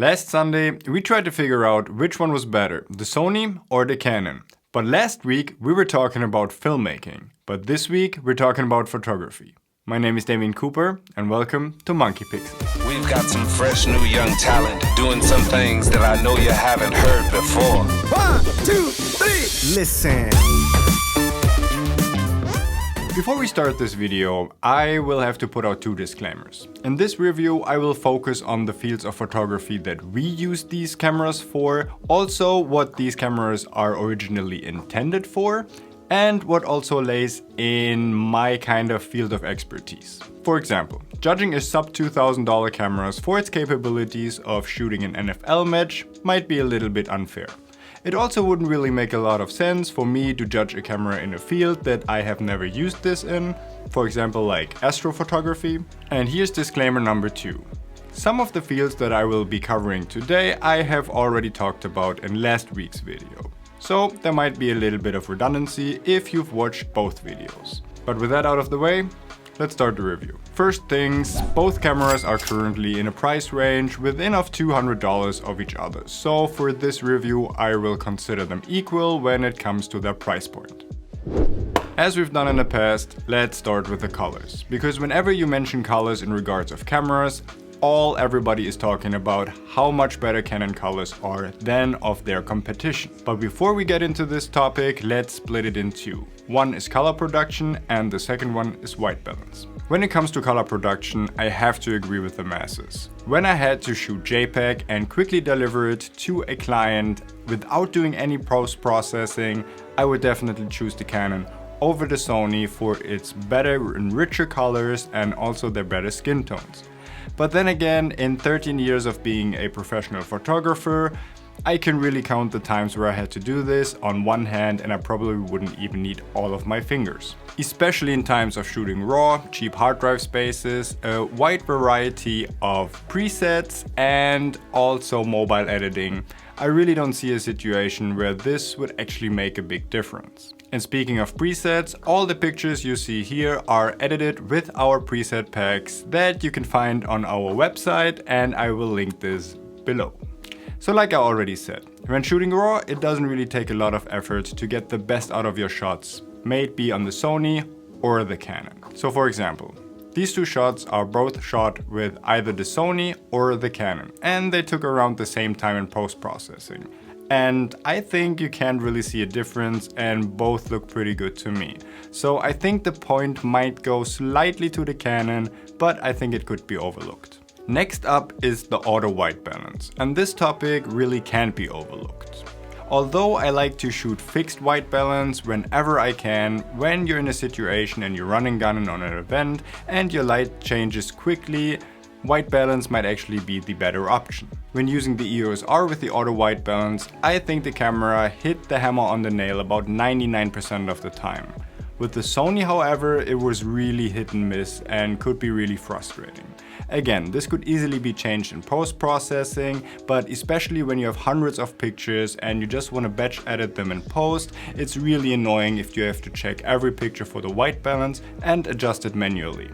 Last Sunday, we tried to figure out which one was better, the Sony or the Canon. But last week, we were talking about filmmaking. But this week, we're talking about photography. My name is Damien Cooper, and welcome to Monkey Pixels. We've got some fresh new young talent doing some things that I know you haven't heard before. 1, 2, 3, listen. Before we start this video, I will have to put out two disclaimers. In this review, I will focus on the fields of photography that we use these cameras for, also what these cameras are originally intended for, and what also lays in my kind of field of expertise. For example, judging a sub $2,000 cameras for its capabilities of shooting an NFL match might be a little bit unfair. It also wouldn't really make a lot of sense for me to judge a camera in a field that I have never used this in, for example like astrophotography. And here's disclaimer number 2. Some of the fields that I will be covering today I have already talked about in last week's video. So there might be a little bit of redundancy if you've watched both videos. But with that out of the way, let's start the review. First things, both cameras are currently in a price range within of $200 of each other. So for this review, I will consider them equal when it comes to their price point. As we've done in the past, let's start with the colors. Because whenever you mention colors in regards of cameras, everybody is talking about how much better Canon colors are than of their competition. But before we get into this topic, let's split it in two. One is color production and the second one is white balance. When it comes to color production, I have to agree with the masses. When I had to shoot JPEG and quickly deliver it to a client without doing any post-processing, I would definitely choose the Canon over the Sony for its better and richer colors and also their better skin tones. But then again, in 13 years of being a professional photographer, I can really count the times where I had to do this on one hand, and I probably wouldn't even need all of my fingers. Especially in times of shooting raw, cheap hard drive spaces, a wide variety of presets, and also mobile editing. I really don't see a situation where this would actually make a big difference. And speaking of presets, all the pictures you see here are edited with our preset packs that you can find on our website, and I will link this below. So like I already said, when shooting raw, it doesn't really take a lot of effort to get the best out of your shots, may it be on the Sony or the Canon. So for example, these two shots are both shot with either the Sony or the Canon, and they took around the same time in post-processing. And I think you can't really see a difference and both look pretty good to me. So I think the point might go slightly to the Canon, but I think it could be overlooked. Next up is the auto white balance, and this topic really can't be overlooked. Although I like to shoot fixed white balance whenever I can, when you're in a situation and you're running gun on an event and your light changes quickly, white balance might actually be the better option. When using the EOS R with the auto white balance, I think the camera hit the hammer on the nail about 99% of the time. With the Sony, however, it was really hit and miss and could be really frustrating. Again, this could easily be changed in post-processing, but especially when you have hundreds of pictures and you just want to batch edit them in post, it's really annoying if you have to check every picture for the white balance and adjust it manually.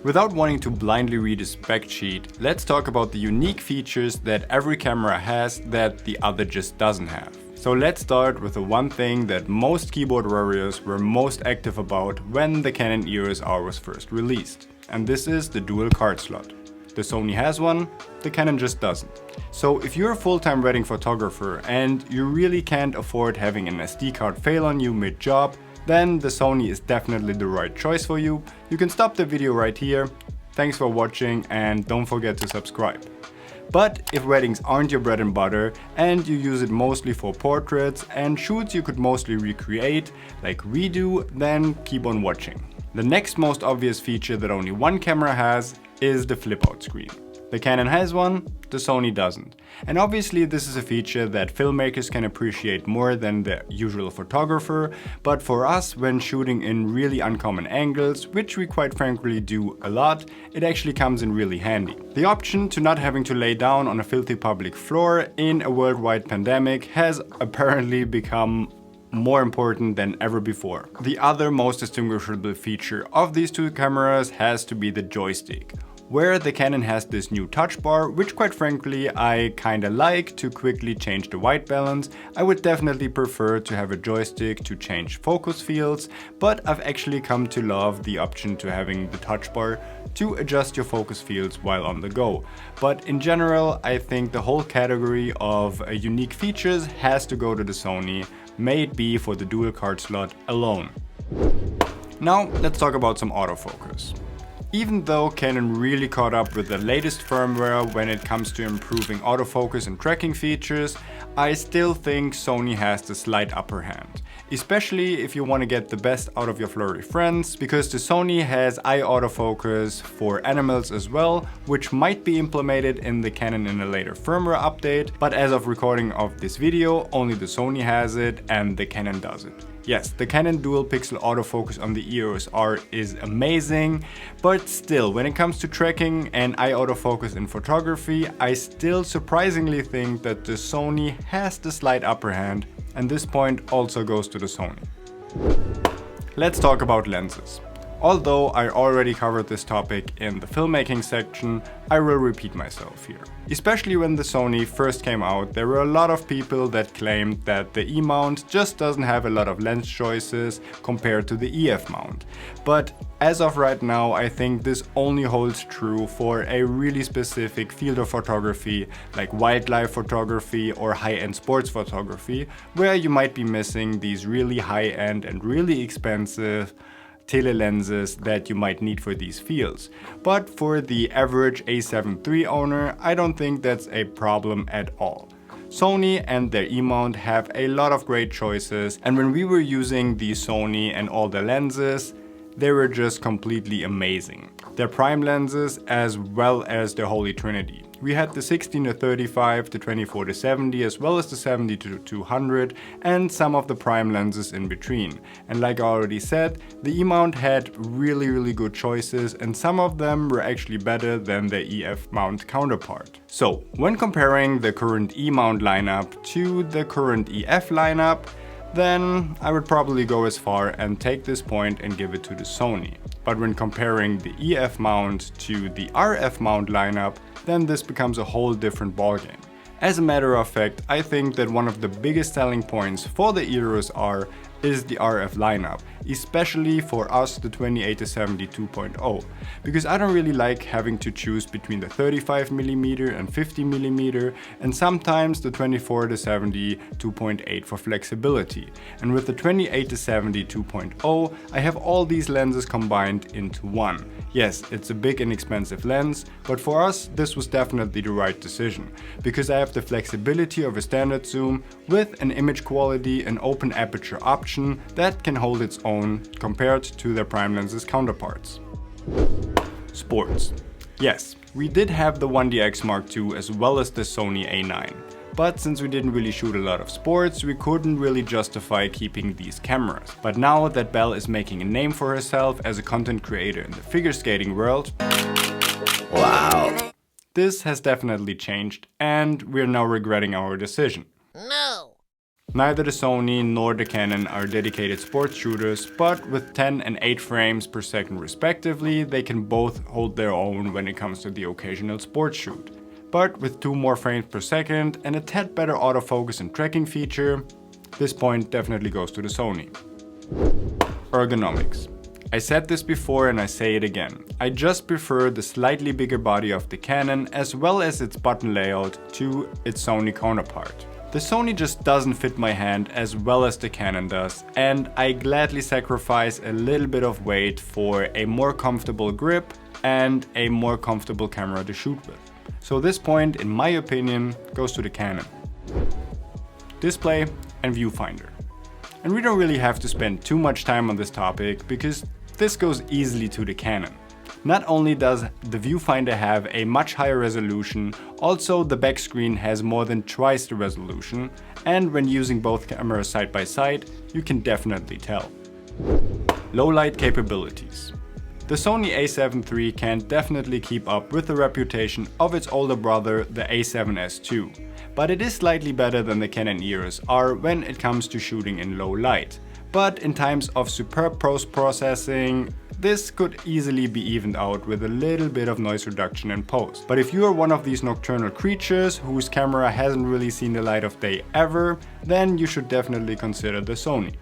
Without wanting to blindly read a spec sheet, let's talk about the unique features that every camera has that the other just doesn't have. So let's start with the one thing that most keyboard warriors were most active about when the Canon EOS R was first released. And this is the dual card slot. The Sony has one, the Canon just doesn't. So if you're a full-time wedding photographer and you really can't afford having an SD card fail on you mid-job, then the Sony is definitely the right choice for you. You can stop the video right here. Thanks for watching and don't forget to subscribe. But if weddings aren't your bread and butter and you use it mostly for portraits and shoots you could mostly recreate like we do, then keep on watching. The next most obvious feature that only one camera has is the flip out screen. The Canon has one, the Sony doesn't. And obviously this is a feature that filmmakers can appreciate more than the usual photographer, but for us when shooting in really uncommon angles, which we quite frankly do a lot, it actually comes in really handy. The option to not having to lay down on a filthy public floor in a worldwide pandemic has apparently become more important than ever before. The other most distinguishable feature of these two cameras has to be the joystick. where the Canon has this new touch bar, which quite frankly I kinda like to quickly change the white balance. I would definitely prefer to have a joystick to change focus fields, but I've actually come to love the option to having the touch bar to adjust your focus fields while on the go. But in general, I think the whole category of unique features has to go to the Sony, may it be for the dual card slot alone. Now let's talk about some autofocus. Even though Canon really caught up with the latest firmware when it comes to improving autofocus and tracking features, I still think Sony has the slight upper hand. Especially if you want to get the best out of your furry friends, because the Sony has eye autofocus for animals as well, which might be implemented in the Canon in a later firmware update, but as of recording of this video, only the Sony has it and the Canon does it. Yes, the Canon dual pixel autofocus on the EOS R is amazing, but still, when it comes to tracking and eye autofocus in photography, I still surprisingly think that the Sony has the slight upper hand, and this point also goes to the Sony. Let's talk about lenses. Although I already covered this topic in the filmmaking section, I will repeat myself here. Especially when the Sony first came out, there were a lot of people that claimed that the E mount just doesn't have a lot of lens choices compared to the EF mount. But as of right now, I think this only holds true for a really specific field of photography like wildlife photography or high-end sports photography, where you might be missing these really high-end and really expensive telelenses that you might need for these fields. But for the average A7 III owner, I don't think that's a problem at all. Sony and their E-mount have a lot of great choices, and when we were using the Sony and all the lenses, they were just completely amazing. Their prime lenses as well as their Holy Trinity. We had the 16-35, the 24-70, as well as the 70-200 and some of the prime lenses in between. And like I already said, the E-mount had really good choices, and some of them were actually better than the EF mount counterpart. So when comparing the current E-mount lineup to the current EF lineup, then I would probably go as far and take this point and give it to the Sony. But when comparing the EF mount to the RF mount lineup, then this becomes a whole different ballgame. As a matter of fact, I think that one of the biggest selling points for the EOS R is the RF lineup, especially for us, the 28-70 2.0, because I don't really like having to choose between the 35mm and 50mm, and sometimes the 24-70 2.8 for flexibility. And with the 28-70 2.0, I have all these lenses combined into one. Yes, it's a big and expensive lens, but for us this was definitely the right decision, because I have the flexibility of a standard zoom with an image quality and open aperture option that can hold its own compared to their prime lenses counterparts. Sports. Yes, we did have the 1DX Mark II as well as the Sony A9. But since we didn't really shoot a lot of sports, we couldn't really justify keeping these cameras. But now that Belle is making a name for herself as a content creator in the figure skating world, wow, this has definitely changed, and we're now regretting our decision. No! Neither the Sony nor the Canon are dedicated sports shooters, but with 10 and 8 frames per second respectively, they can both hold their own when it comes to the occasional sports shoot. But with 2 more frames per second and a tad better autofocus and tracking feature, this point definitely goes to the Sony. Ergonomics. I said this before and I say it again. I just prefer the slightly bigger body of the Canon as well as its button layout to its Sony counterpart. The Sony just doesn't fit my hand as well as the Canon does, and I gladly sacrifice a little bit of weight for a more comfortable grip and a more comfortable camera to shoot with. So this point, in my opinion, goes to the Canon. Display and viewfinder. And we don't really have to spend too much time on this topic because this goes easily to the Canon. Not only does the viewfinder have a much higher resolution, also the back screen has more than twice the resolution, and when using both cameras side by side, you can definitely tell. Lowlight capabilities. The Sony A7 III can definitely keep up with the reputation of its older brother, the A7S II, but it is slightly better than the Canon EOS R when it comes to shooting in low light. But in times of superb post-processing, This could easily be evened out with a little bit of noise reduction in post. But if you are one of these nocturnal creatures whose camera hasn't really seen the light of day ever, then you should definitely consider the Sony.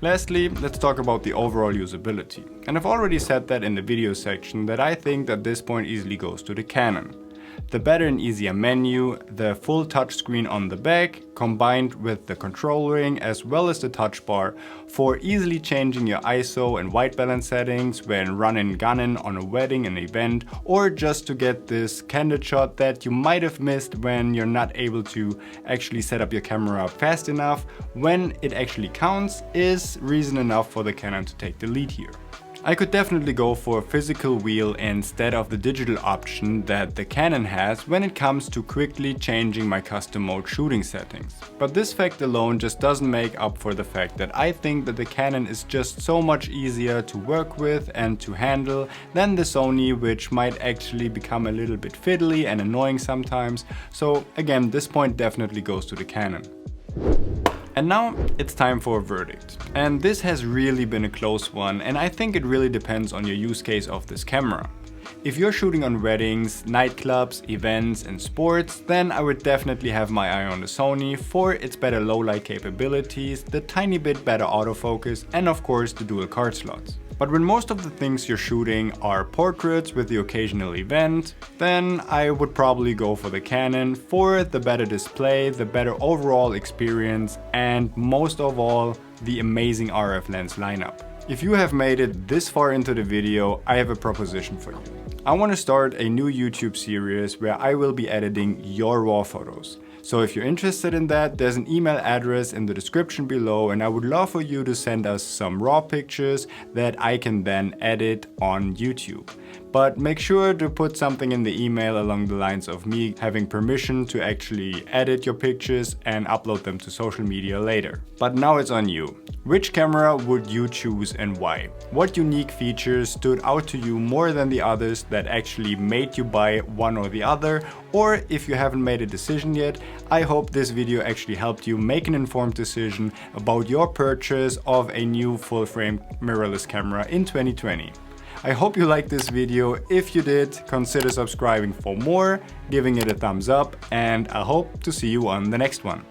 Lastly, let's talk about the overall usability. And I've already said that in the video section that I think that this point easily goes to the Canon. The better and easier menu, the full touchscreen on the back, combined with the control ring as well as the touch bar for easily changing your ISO and white balance settings when running gunning on a wedding and event, or just to get this candid shot that you might have missed when you're not able to actually set up your camera fast enough when it actually counts, is reason enough for the Canon to take the lead here. I could definitely go for a physical wheel instead of the digital option that the Canon has when it comes to quickly changing my custom mode shooting settings. But this fact alone just doesn't make up for the fact that I think that the Canon is just so much easier to work with and to handle than the Sony, which might actually become a little bit fiddly and annoying sometimes. So again, this point definitely goes to the Canon. And now it's time for a verdict. And this has really been a close one, and I think it really depends on your use case of this camera. If you're shooting on weddings, nightclubs, events and sports, then I would definitely have my eye on the Sony for its better low-light capabilities, the tiny bit better autofocus and of course the dual card slots. But when most of the things you're shooting are portraits with the occasional event, then I would probably go for the Canon for the better display, the better overall experience and most of all, the amazing RF lens lineup. If you have made it this far into the video, I have a proposition for you. I want to start a new YouTube series where I will be editing your raw photos. So if you're interested in that, there's an email address in the description below and I would love for you to send us some raw pictures that I can then edit on YouTube. But make sure to put something in the email along the lines of me having permission to actually edit your pictures and upload them to social media later. But now it's on you. Which camera would you choose and why? What unique features stood out to you more than the others that actually made you buy one or the other? Or if you haven't made a decision yet, I hope this video actually helped you make an informed decision about your purchase of a new full-frame mirrorless camera in 2020. I hope you liked this video. If you did, consider subscribing for more, giving it a thumbs up, and I hope to see you on the next one.